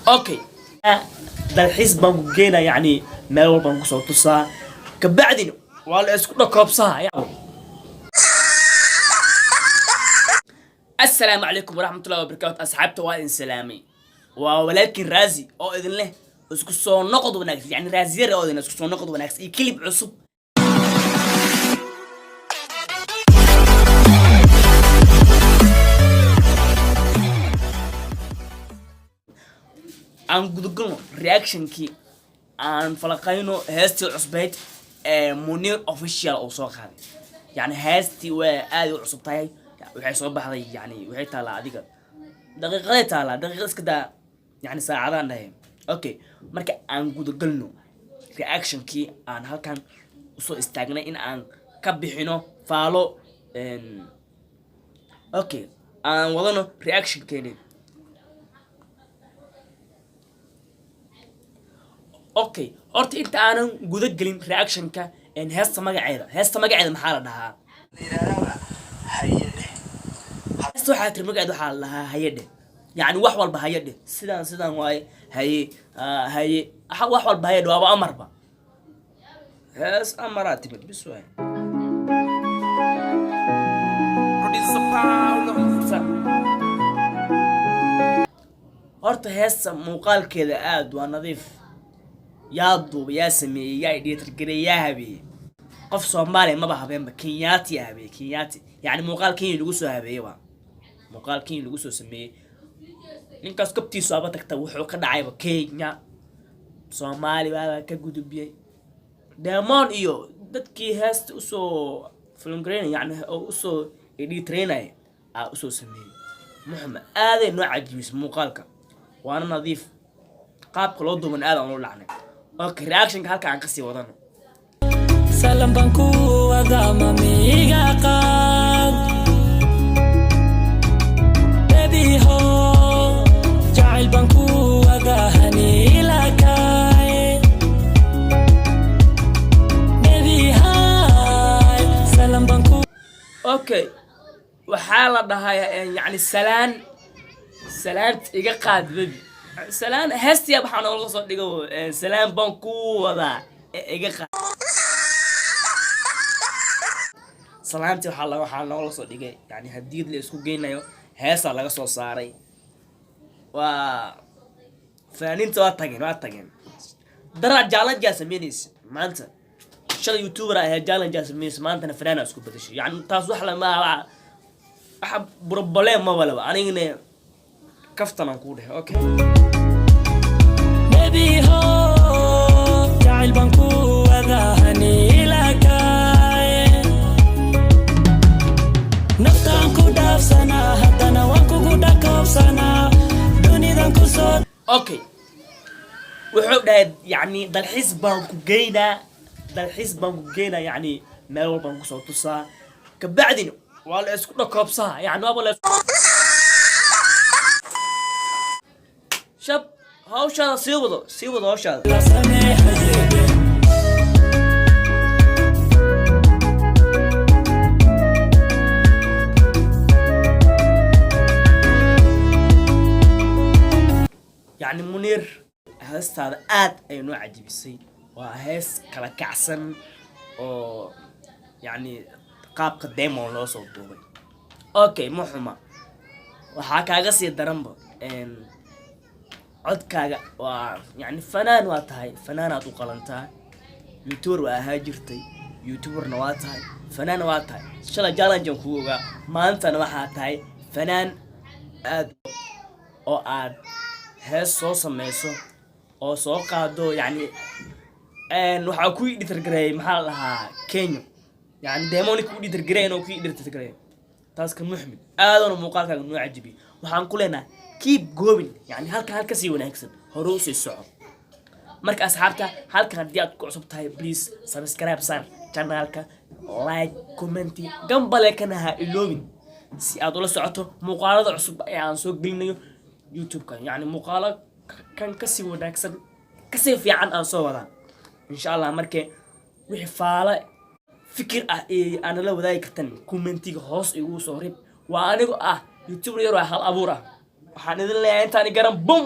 اوكي dalxiis baan ku geynaa yani meel walbaan kusoo tusaa kabacdina waa la isku dhakoobsaa. السلام عليكم ورحمة الله وبركاته أصحابته وإن سلامي ولكن رازي أو إذن له اسكسو نقد وناكس يعني رازي أو إذن اسكسو نقد وناكس يكلب عصب أنا قد قلنا رياكشن كي أنا فلقينه هستي عصبيت منير أوفيشال أو صاغ هذا يعني هستي وآدي عصبتاي waxay soo baxday yani waxay taala adiga daqiiqada iska daa yani saacadaan dhahay. Okay marka aan guda galno reaction-kii aan halkan usoo istaagnay in aan ka bixino faalo okay aan wadano reaction-keeni. Okay horta inta aanan guda galin reaction-ka heesta magaceeda maxaa la dhahaa waxaa tir magaceed waxaa la lahaa hayadhe yani wax walba hayadhe sidaan waaye haye wax walba hayadhe waaba amarba hees amaraa timid bis waaye horta heesta muuqaalkeeda aad waa nadiif yaa duuba yaa sameeyey yaa idhiitargarey yaa habeeyey qof Soomaaliya maba habeenba Kenyaati habeeyey Kenyaati yani muuqaal Kenya lagu soo habeeyey waa muuqaal Kenya lagu soo sameeyey ninkaas kabtiisu aba tagta wuxuu ka dhacayba Kenya Soomaali baa ka gudubiyay Diamond iyo dadkii heesta usoo film green yani usoo editraynay usoo sameeyey Muhammad aaday noo cajibis muuqaalka waana nadiif qaabka loo duuban aad aan u lacnay. Okay reaction-ka halka aan ka sii wadano salam banku wada mamiga qaad baby ho jacayl banku wada hanila kay baby hi salam banku. Okay waxaa la dhahay yani salaan iga qaad baby salaan heestiya waxaan uga soo dhigo salaan banku wada iga qaad salaantii waxaa loola soo dhigay yani haddii la isku geynayo heesa laga soo saaray waa fanaaniinta waa tageen dara challenge sameynaysa maanta shalay youtuber ah challenge sameynaysa maantana fanaana isku bedeshay yani taas wax lama waxa problem ma wala anigana kaftan aan ku dhahay. Okay baby ho jacayl baan ku wadahani okay wuxuu dhahay yani dalxiis baan ku geynaa yani meel walbaan kusoo tusaa kabacdina waa la isku dhakoobsaa yani waaba la shab hawshaada sii wado hawshaada يعني منير هذا آد أي نوع عجيب سي وهيس كلا كعسن أو يعني قاب قدام ولا صوت دوبي. أوكي محمد وحكى قصي الدرمبو إن عد كاجا يعني فنان واتهاي فنانة وقلنتها يوتيوبر وهاجرتي يوتيوبر نواتهاي فنان واتهاي شلا جالن جنكوجا ما أنت نوحاتهاي فنان آد أو آد hees soo sameeyso oo soo qaado yani waxa ku dhiirgareeyay maxaa la lahaa Kenya yani Diamond ku dhiirgareeyay oo ku dhiirgareeyay taas ka Muhammad aadan muuqaalkaaga noo cajibi waxaan ku leenahay keep going yani halka sii wanaagsan hore u sii soco. marka asxaabta halkan hadii aad ku cusub tahay please subscribe sar channelka like comment gambale kana ha iloobin si aad ula socoto muuqaalada cusub ee aan soo gelinayo YouTube kan يعني مقالة كان كسي وداكسن كسي في عن أنصورها إن شاء الله مركي وحفالة فكر أنا لو ذاك تن كومنتي خاص يقول صوري waa anigu ah youtuber yar waa hal abuur ah waxaan idin leeyahay intaani garan bum